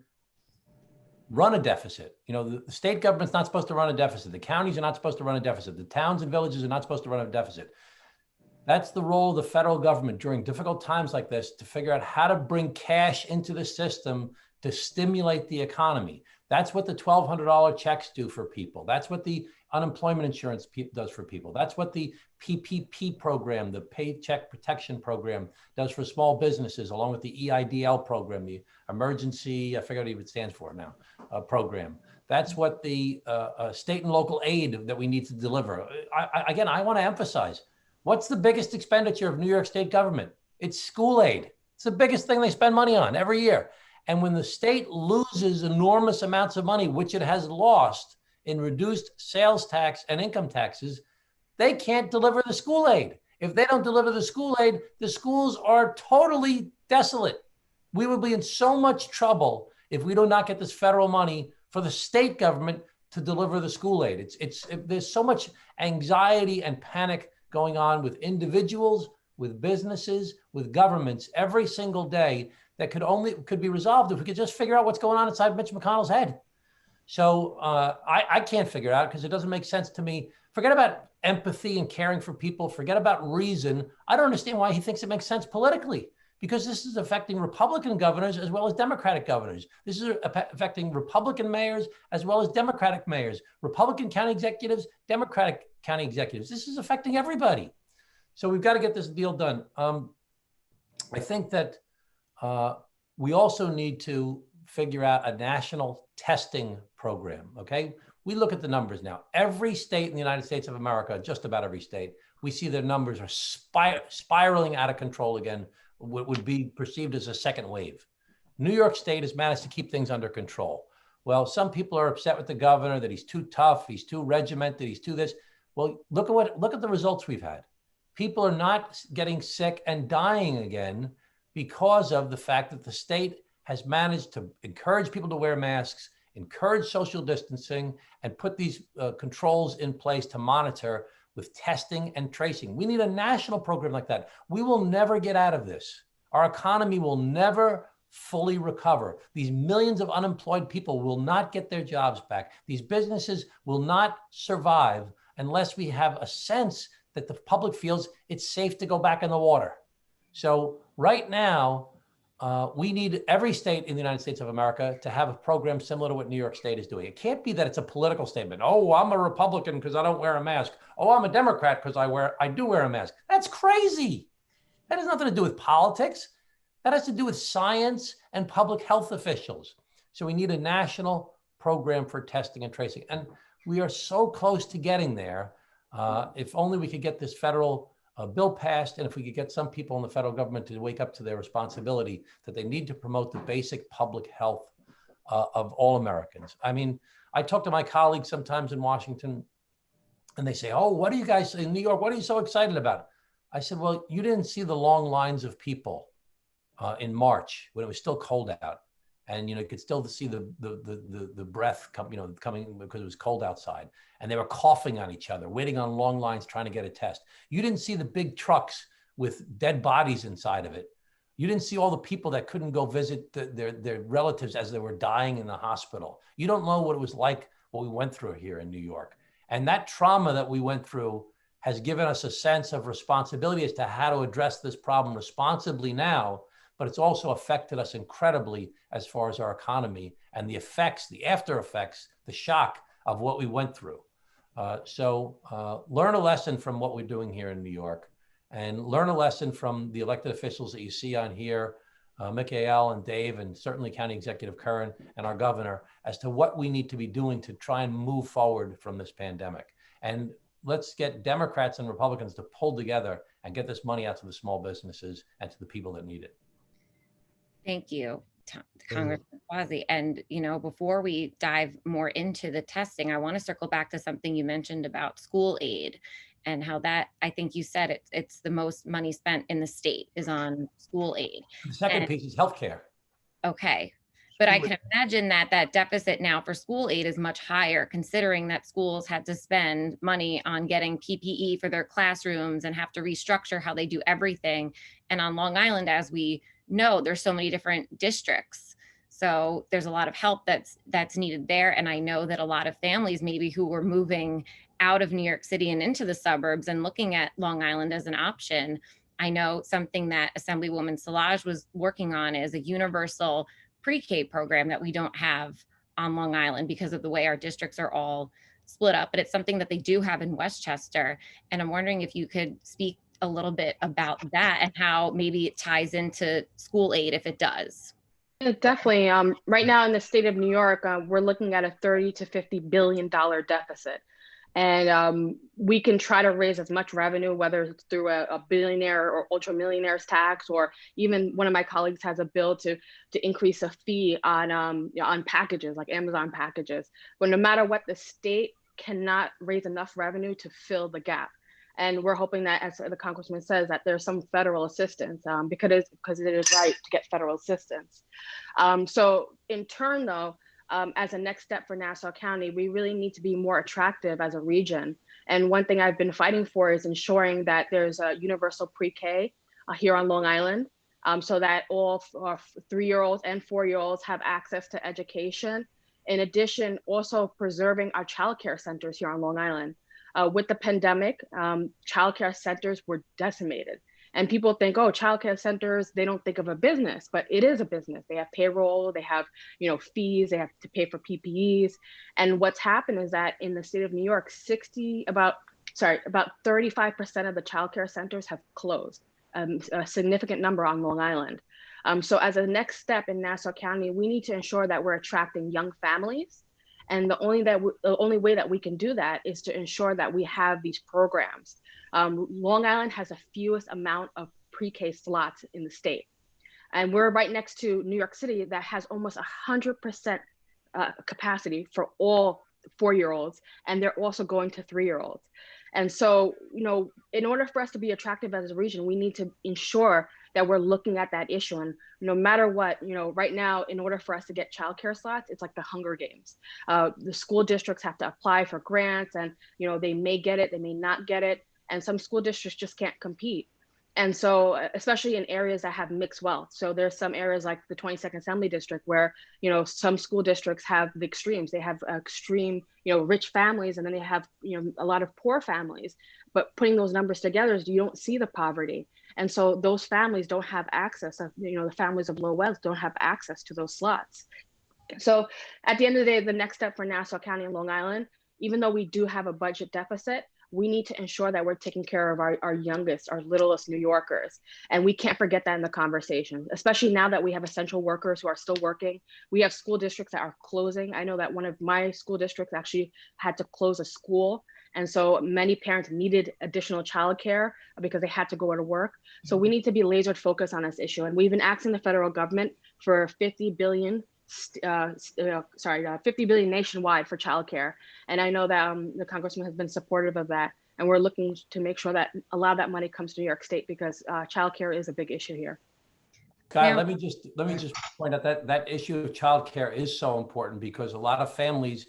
Speaker 5: run a deficit. You know, the state government's not supposed to run a deficit. The counties are not supposed to run a deficit. The towns and villages are not supposed to run a deficit. That's the role of the federal government during difficult times like this, to figure out how to bring cash into the system to stimulate the economy. That's what the $1,200 checks do for people. That's what the unemployment insurance does for people. That's what the PPP program, the Paycheck Protection Program, does for small businesses, along with the EIDL program, the Emergency, I forget what it stands for now, program. That's what the state and local aid that we need to deliver. Again, I want to emphasize, what's the biggest expenditure of New York State government? It's school aid. It's the biggest thing they spend money on every year. And when the state loses enormous amounts of money, which it has lost in reduced sales tax and income taxes, they can't deliver the school aid. If they don't deliver the school aid, the schools are totally desolate. We will be in so much trouble if we do not get this federal money for the state government to deliver the school aid. There's so much anxiety and panic going on with individuals, with businesses, with governments every single day that could be resolved if we could just figure out what's going on inside Mitch McConnell's head. So I can't figure it out because it doesn't make sense to me. Forget about empathy and caring for people. Forget about reason. I don't understand why he thinks it makes sense politically, because this is affecting Republican governors as well as Democratic governors. This is affecting Republican mayors as well as Democratic mayors, Republican county executives, Democratic county executives. This is affecting everybody. So we've got to get this deal done. I think that we also need to figure out a national testing program, okay? We look at the numbers now. Every state in the United States of America, just about every state, we see their numbers are spiraling out of control again, what would be perceived as a second wave. New York State has managed to keep things under control. Well, some people are upset with the governor that he's too tough, he's too regimented, he's too this. Well, look at the results we've had. People are not getting sick and dying again because of the fact that the state has managed to encourage people to wear masks, encourage social distancing, and put these controls in place to monitor with testing and tracing. We need a national program like that. We will never get out of this. Our economy will never fully recover. These millions of unemployed people will not get their jobs back. These businesses will not survive unless we have a sense that the public feels it's safe to go back in the water. So right now, we need every state in the United States of America to have a program similar to what New York State is doing. It can't be that it's a political statement. Oh, I'm a Republican because I don't wear a mask. Oh, I'm a Democrat because I do wear a mask. That's crazy. That has nothing to do with politics. That has to do with science and public health officials. So we need a national program for testing and tracing. And we are so close to getting there. If only we could get this federal bill passed, and if we could get some people in the federal government to wake up to their responsibility that they need to promote the basic public health of all Americans. I mean, I talk to my colleagues sometimes in Washington, and they say, oh, what are you guys in New York? What are you so excited about? I said, well, you didn't see the long lines of people in March when it was still cold out. And, you could still see the breath coming because it was cold outside. And they were coughing on each other, waiting on long lines, trying to get a test. You didn't see the big trucks with dead bodies inside of it. You didn't see all the people that couldn't go visit their relatives as they were dying in the hospital. You don't know what it was like, what we went through here in New York. And that trauma that we went through has given us a sense of responsibility as to how to address this problem responsibly now, but it's also affected us incredibly as far as our economy and the effects, the after effects, the shock of what we went through. So learn a lesson from what we're doing here in New York, and learn a lesson from the elected officials that you see on here, Michaelle and Dave, and certainly County Executive Curran and our governor, as to what we need to be doing to try and move forward from this pandemic. And let's get Democrats and Republicans to pull together and get this money out to the small businesses and to the people that need it.
Speaker 2: Thank you, Congressman Suozzi. And, you know, before we dive more into the testing, I want to circle back to something you mentioned about school aid and how that, I think you said it's the most money spent in the state is on school aid.
Speaker 5: The second piece is healthcare.
Speaker 2: Okay. But I can imagine that that deficit now for school aid is much higher, considering that schools had to spend money on getting PPE for their classrooms and have to restructure how they do everything. And on Long Island, as we know, there's so many different districts. So there's a lot of help that's needed there. And I know that a lot of families maybe who were moving out of New York City and into the suburbs and looking at Long Island as an option. I know something that Assemblywoman Solages was working on is a universal pre-K program that we don't have on Long Island because of the way our districts are all split up, but it's something that they do have in Westchester. And I'm wondering if you could speak a little bit about that and how maybe it ties into school aid if it does.
Speaker 4: Yeah, definitely. Right now in the state of New York, we're looking at a $30 to $50 billion deficit. And we can try to raise as much revenue, whether it's through a billionaire or ultra millionaires tax, or even one of my colleagues has a bill to increase a fee on packages like Amazon packages. But no matter what, the state cannot raise enough revenue to fill the gap. And we're hoping that, as the congressman says, that there's some federal assistance because it is right to get federal assistance. So in turn, though, as a next step for Nassau County, we really need to be more attractive as a region. And one thing I've been fighting for is ensuring that there's a universal pre-K here on Long Island, so that all 3-year-olds and 4-year-olds have access to education. In addition, also preserving our childcare centers here on Long Island. With the pandemic, childcare centers were decimated. And people think, oh, childcare centers, they don't think of a business, but it is a business. They have payroll, they have, fees, they have to pay for PPEs. And what's happened is that in the state of New York, about 35% of the childcare centers have closed, a significant number on Long Island. So as a next step in Nassau County, we need to ensure that we're attracting young families. And the only way that we can do that is to ensure that we have these programs. Long Island has the fewest amount of pre-K slots in the state. And we're right next to New York City that has almost 100% capacity for all 4-year-olds. And they're also going to 3-year-olds. And so, in order for us to be attractive as a region, we need to ensure that we're looking at that issue. And no matter what, right now, in order for us to get childcare slots, it's like the Hunger Games. The school districts have to apply for grants, and they may get it, they may not get it. And some school districts just can't compete. And so, especially in areas that have mixed wealth. So there's some areas like the 22nd Assembly District where, some school districts have the extremes. They have extreme, rich families, and then they have, a lot of poor families. But putting those numbers together, you don't see the poverty. And so those families don't have access, the families of low wealth don't have access to those slots. So at the end of the day, the next step for Nassau County and Long Island, even though we do have a budget deficit, we need to ensure that we're taking care of our youngest, our littlest New Yorkers. And we can't forget that in the conversation, especially now that we have essential workers who are still working. We have school districts that are closing. I know that one of my school districts actually had to close a school. And so many parents needed additional childcare because they had to go to work. So we need to be laser focused on this issue. And we've been asking the federal government for $50 billion nationwide for childcare. And I know that the congressman has been supportive of that. And we're looking to make sure that a lot of that money comes to New York State because childcare is a big issue here.
Speaker 5: Guy, let me just point out that issue of childcare is so important because a lot of families,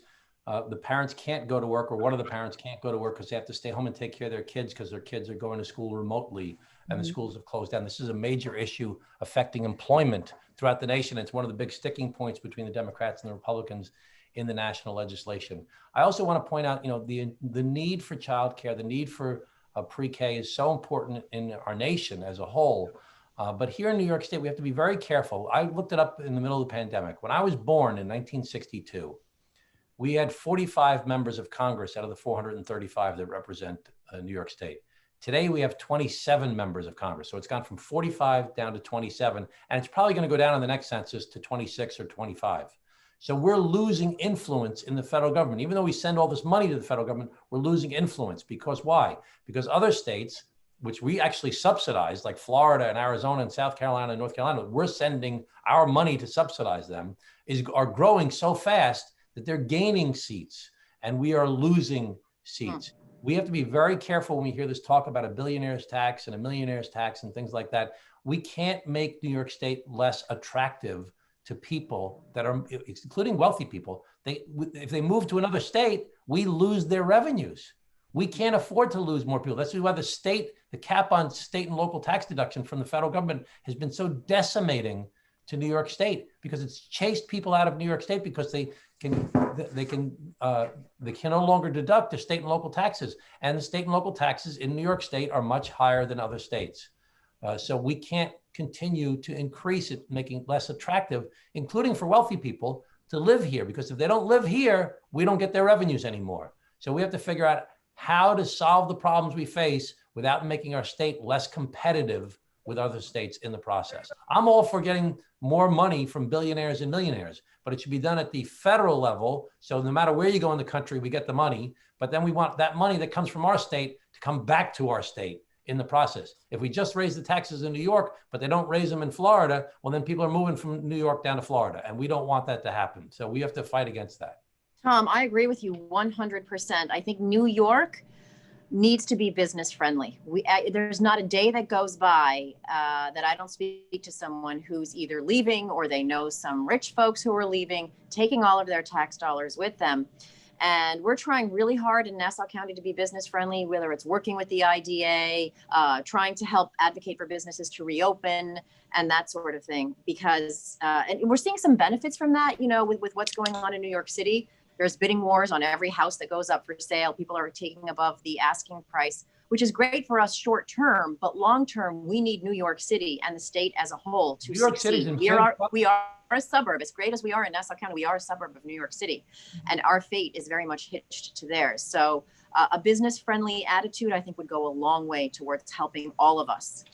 Speaker 5: the parents can't go to work, or one of the parents can't go to work because they have to stay home and take care of their kids because their kids are going to school remotely and the schools have closed down. This is a major issue affecting employment throughout the nation. It's one of the big sticking points between the Democrats and the Republicans in the national legislation. I also want to point out, the need for childcare, the need for pre-K is so important in our nation as a whole. But here in New York State, we have to be very careful. I looked it up in the middle of the pandemic. When I was born in 1962, we had 45 members of Congress out of the 435 that represent New York State. Today, we have 27 members of Congress. So it's gone from 45 down to 27, and it's probably going to go down in the next census to 26 or 25. So we're losing influence in the federal government. Even though we send all this money to the federal government, we're losing influence. Because why? Because other states, which we actually subsidize, like Florida and Arizona and South Carolina and North Carolina, we're sending our money to subsidize them, are growing so fast that they're gaining seats and we are losing seats. We have to be very careful when we hear this talk about a billionaire's tax and a millionaire's tax and things like that. We can't make New York State less attractive to people that are, including wealthy people. If they move to another state, we lose their revenues. We can't afford to lose more people. That's why the cap on state and local tax deduction from the federal government has been so decimating to New York State, because it's chased people out of New York State because they can no longer deduct their state and local taxes. And the state and local taxes in New York State are much higher than other states. So we can't continue to increase it, making it less attractive, including for wealthy people to live here, because if they don't live here, we don't get their revenues anymore. So we have to figure out how to solve the problems we face without making our state less competitive with other states in the process. I'm all for getting more money from billionaires and millionaires, but it should be done at the federal level. So no matter where you go in the country, we get the money, but then we want that money that comes from our state to come back to our state in the process. If we just raise the taxes in New York, but they don't raise them in Florida, well, then people are moving from New York down to Florida, and we don't want that to happen. So we have to fight against that.
Speaker 3: Tom, I agree with you 100%. I think New York needs to be business friendly. There's not a day that goes by that I don't speak to someone who's either leaving or they know some rich folks who are leaving, taking all of their tax dollars with them. And we're trying really hard in Nassau County to be business friendly, whether it's working with the IDA, trying to help advocate for businesses to reopen and that sort of thing, because and we're seeing some benefits from that, with what's going on in New York City. There's bidding wars on every house that goes up for sale. People are taking above the asking price, which is great for us short term, but long term, we need New York City and the state as a whole to succeed. We are a suburb. As great as we are in Nassau County, we are a suburb of New York City, and our fate is very much hitched to theirs. So a business-friendly attitude, I think, would go a long way towards helping all of us.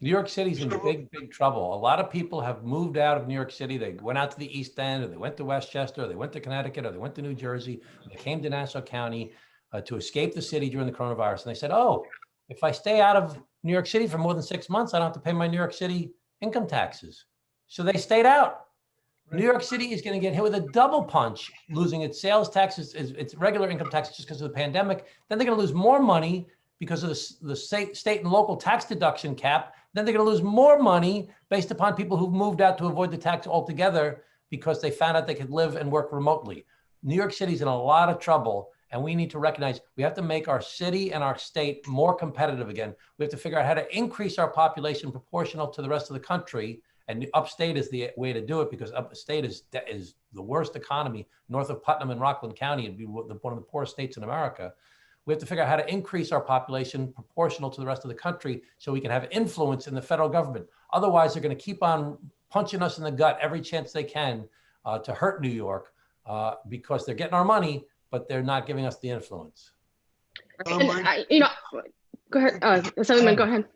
Speaker 5: New York City's in big, big trouble. A lot of people have moved out of New York City. They went out to the East End, or they went to Westchester, or they went to Connecticut, or they went to New Jersey. They came to Nassau County to escape the city during the coronavirus. And they said, oh, if I stay out of New York City for more than 6 months, I don't have to pay my New York City income taxes. So they stayed out. New York City is going to get hit with a double punch, losing its sales taxes, its regular income taxes just because of the pandemic. Then they're going to lose more money because of the state and local tax deduction cap. Then they're going to lose more money based upon people who've moved out to avoid the tax altogether because they found out they could live and work remotely. New York City's in a lot of trouble, and we need to recognize we have to make our city and our state more competitive again. We have to figure out how to increase our population proportional to the rest of the country, and upstate is the way to do it, because upstate is the worst economy. North of Putnam and Rockland County, it'd be one of the poorest states in America. We have to figure out how to increase our population proportional to the rest of the country so we can have influence in the federal government. Otherwise, they're going to keep on punching us in the gut every chance they can to hurt New York because they're getting our money, but they're not giving us the influence.
Speaker 4: Go ahead. Senator, go ahead.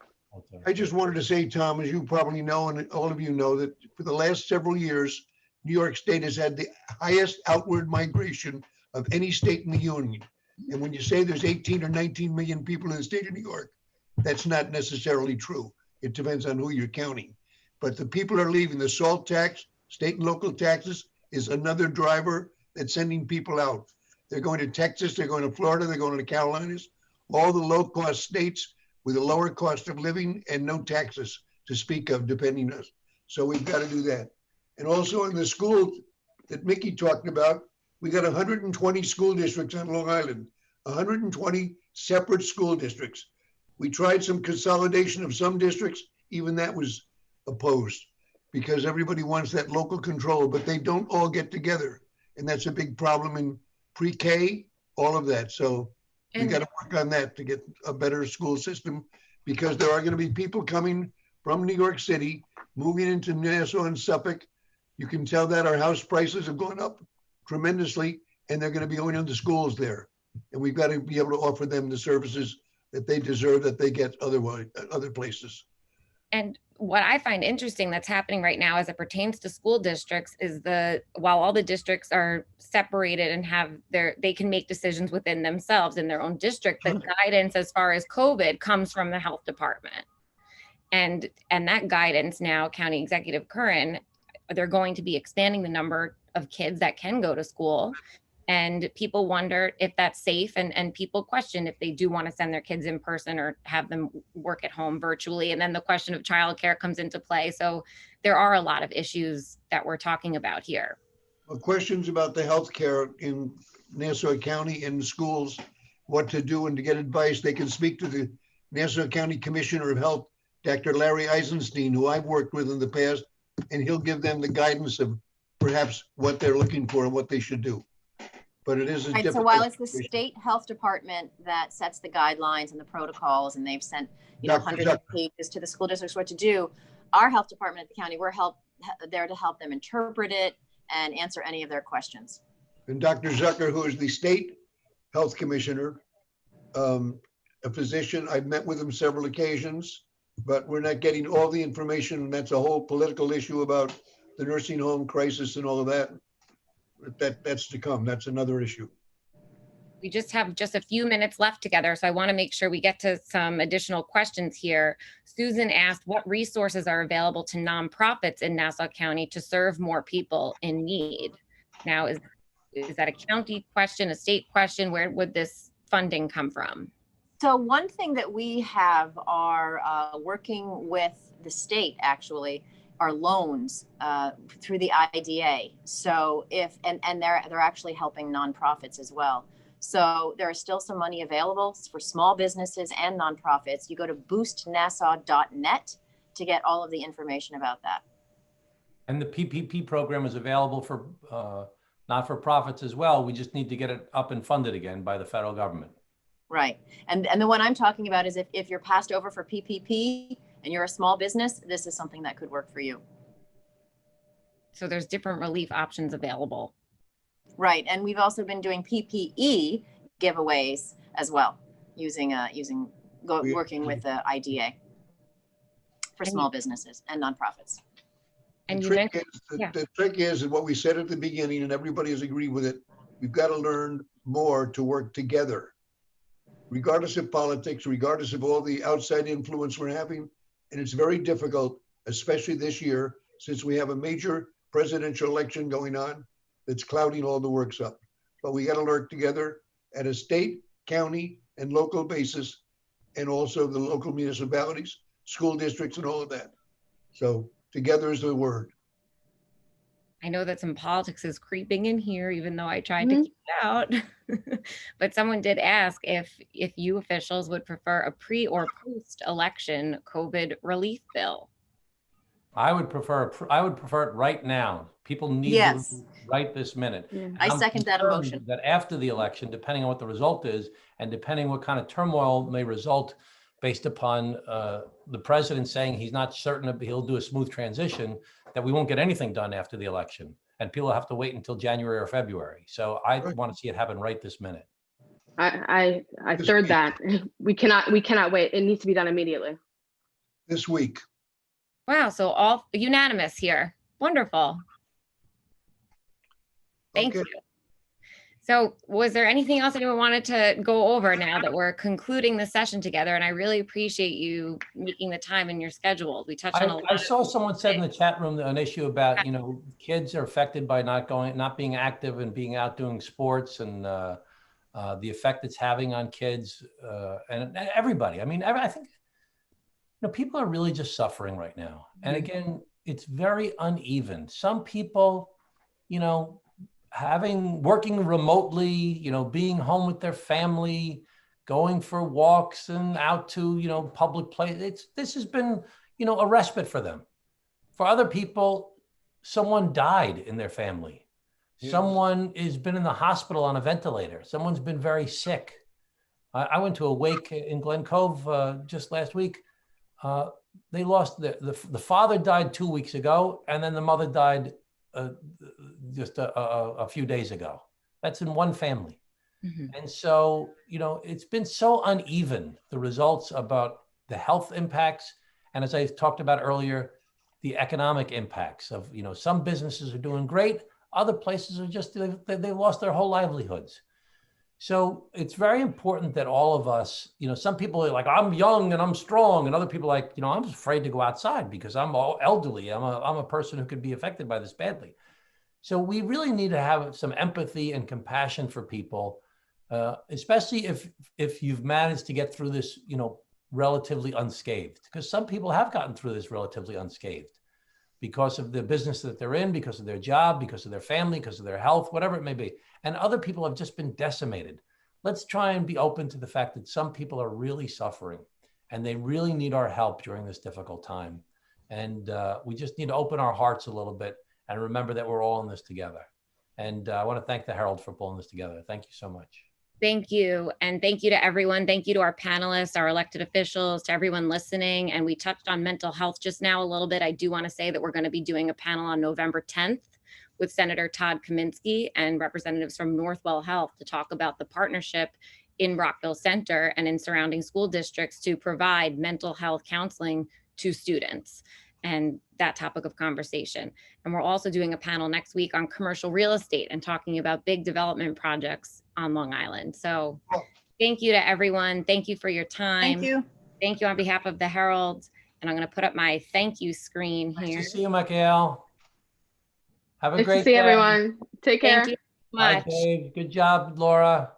Speaker 6: I just wanted to say, Tom, as you probably know, and all of you know, that for the last several years, New York State has had the highest outward migration of any state in the union. And when you say there's 18 or 19 million people in the state of New York, that's not necessarily true. It depends on who you're counting. But the people are leaving. The SALT tax, state and local taxes, is another driver that's sending people out. They're going to Texas, they're going to Florida, they're going to the Carolinas, all the low-cost states with a lower cost of living and no taxes to speak of, depending on us. So we've got to do that. And also in the school that Mickey talked about, we got 120 school districts on Long Island, 120 separate school districts. We tried some consolidation of some districts, even that was opposed because everybody wants that local control, but they don't all get together. And that's a big problem in pre-K, all of that. So we got to work on that to get a better school system, because there are going to be people coming from New York City, moving into Nassau and Suffolk. You can tell that our house prices have gone up tremendously, and they're going to be going into schools there. And we've got to be able to offer them the services that they deserve, that they get otherwise other places.
Speaker 2: And what I find interesting that's happening right now as it pertains to school districts is while all the districts are separated and they can make decisions within themselves in their own district, the guidance as far as COVID comes from the health department. And that guidance now, County Executive Curran, they're going to be expanding the number of kids that can go to school. And people wonder if that's safe, and people question if they do want to send their kids in person or have them work at home virtually. And then the question of childcare comes into play. So there are a lot of issues that we're talking about here.
Speaker 6: Well, questions about the healthcare in Nassau County in schools, what to do and to get advice, they can speak to the Nassau County Commissioner of Health, Dr. Larry Eisenstein, who I've worked with in the past, and he'll give them the guidance of perhaps what they're looking for and what they should do. But it is a difficult.
Speaker 3: So while it's the state health department that sets the guidelines and the protocols, and they've sent hundreds of pages to the school districts what to do, our health department at the county, we're there to help them interpret it and answer any of their questions.
Speaker 6: And Dr. Zucker, who is the state health commissioner, a physician, I've met with him several occasions, but we're not getting all the information. And that's a whole political issue about the nursing home crisis and all of that. That's to come. That's another issue.
Speaker 2: We just have a few minutes left together, so I want to make sure we get to some additional questions here. Susan asked, what resources are available to nonprofits in Nassau County to serve more people in need? Now, is that a county question, a state question? Where would this funding come from?
Speaker 3: So one thing that we have are working with the state, actually, are loans through the IDA. So and they're actually helping nonprofits as well. So there is still some money available for small businesses and nonprofits. You go to boostnassau.net to get all of the information about that. And
Speaker 5: the PPP program is available for not-for-profits as well. We just need to get it up and funded again by the federal government.
Speaker 3: Right. And the one I'm talking about is if you're passed over for PPP and you're a small business, this is something that could work for you.
Speaker 2: So there's different relief options available.
Speaker 3: Right. And we've also been doing PPE giveaways as well, working with the IDA for small businesses and nonprofits.
Speaker 2: And
Speaker 6: the trick is what we said at the beginning, and everybody has agreed with it. We've got to learn more to work together, regardless of politics, regardless of all the outside influence we're having. And it's very difficult, especially this year, since we have a major presidential election going on that's clouding all the works up. But we got to work together at a state, county, and local basis, and also the local municipalities, school districts, and all of that. So together is the word.
Speaker 2: I know that some politics is creeping in here, even though I tried to keep it out. But someone did ask if you officials would prefer a pre or post-election COVID relief bill.
Speaker 5: I would prefer it right now. People need it right this minute.
Speaker 3: Yeah. I second that emotion.
Speaker 5: That after the election, depending on what the result is, and depending what kind of turmoil may result based upon the president saying he's not certain that he'll do a smooth transition, that we won't get anything done after the election, and people have to wait until January or February. So I want to see it happen right this minute.
Speaker 4: I third that. We cannot wait. It needs to be done immediately.
Speaker 6: This week.
Speaker 2: Wow, so all unanimous here. Wonderful. Thank you. So was there anything else anyone wanted to go over now that we're concluding the session together? And I really appreciate you making the time in your schedule. We touched on a lot.
Speaker 5: I saw someone said in the chat room an issue about, kids are affected by not being active and being out doing sports, and the effect it's having on kids and everybody. I mean, I think, people are really just suffering right now. And again, it's very uneven. Some people, working remotely, being home with their family, going for walks and out to, public places. This has been, a respite for them. For other people, someone died in their family. Someone has been in the hospital on a ventilator. Someone's been very sick. I went to a wake in Glen Cove just last week. They lost the father died 2 weeks ago, and then the mother died just a few days ago. That's in one family. And so, you know, it's been so uneven, the results about the health impacts. And as I talked about earlier, the economic impacts of, you know, some businesses are doing great. Other places are just, they lost their whole livelihoods. So it's very important that all of us, you know, some people are like, I'm young and I'm strong. And other people are like, you know, I'm afraid to go outside because I'm all elderly. I'm a person who could be affected by this badly. So we really need to have some empathy and compassion for people, especially if you've managed to get through this, you know, relatively unscathed, because some people have gotten through this relatively unscathed because of the business that they're in, because of their job, because of their family, because of their health, whatever it may be. And other people have just been decimated. Let's try and be open to the fact that some people are really suffering and they really need our help during this difficult time. And we just need to open our hearts a little bit and remember that we're all in this together. And I want to thank the Herald for pulling this together. Thank you so much.
Speaker 2: Thank you. And thank you to everyone. Thank you to our panelists, our elected officials, to everyone listening. And we touched on mental health just now a little bit. I do want to say that we're going to be doing a panel on November 10th with Senator Todd Kaminsky and representatives from Northwell Health to talk about the partnership in Rockville Center and in surrounding school districts to provide mental health counseling to students and that topic of conversation. And we're also doing a panel next week on commercial real estate and talking about big development projects on Long Island. So thank you to everyone. Thank you for your time.
Speaker 3: Thank you.
Speaker 2: Thank you on behalf of the Herald. And I'm going to put up my thank you screen here.
Speaker 5: Nice to see you, Michaelle. Have a
Speaker 4: Nice
Speaker 5: great
Speaker 4: to see
Speaker 5: day.
Speaker 4: everyone. Take care.
Speaker 2: Thank you so
Speaker 5: Bye,
Speaker 2: much.
Speaker 5: Dave. Good job, Laura.